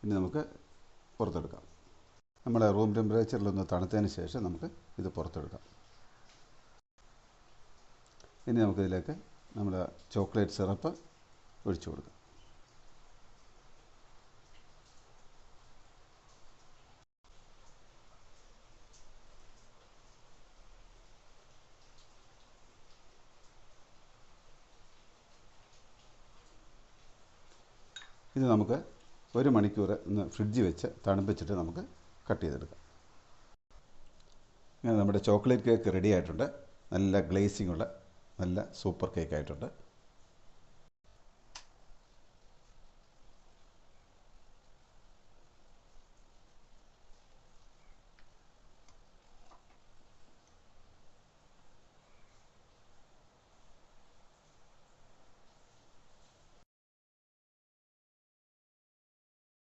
ഇനി നമുക്ക് പുറത്തെടുക്കാം. നമ്മുടെ റൂം ടെമ്പറേച്ചറിലൊന്ന് തണുത്തതിന് ശേഷം നമുക്ക് ഇത് പുറത്തെടുക്കാം. ഇനി നമുക്കിതിലേക്ക് നമ്മുടെ ചോക്ലേറ്റ് സിറപ്പ് ഒഴിച്ചു കൊടുക്കാം. ഇത് നമുക്ക് 1 മണിക്കൂർ ഒന്ന് ഫ്രിഡ്ജിൽ വെച്ച് തണുപ്പിച്ചിട്ട് നമുക്ക് കട്ട് ചെയ്തെടുക്കാം. ഇങ്ങനെ നമ്മുടെ ചോക്ലേറ്റ് കേക്ക് റെഡി ആയിട്ടുണ്ട്. നല്ല ഗ്ലേസിംഗ് ഉള്ള നല്ല സൂപ്പർ കേക്ക് ആയിട്ടുണ്ട്.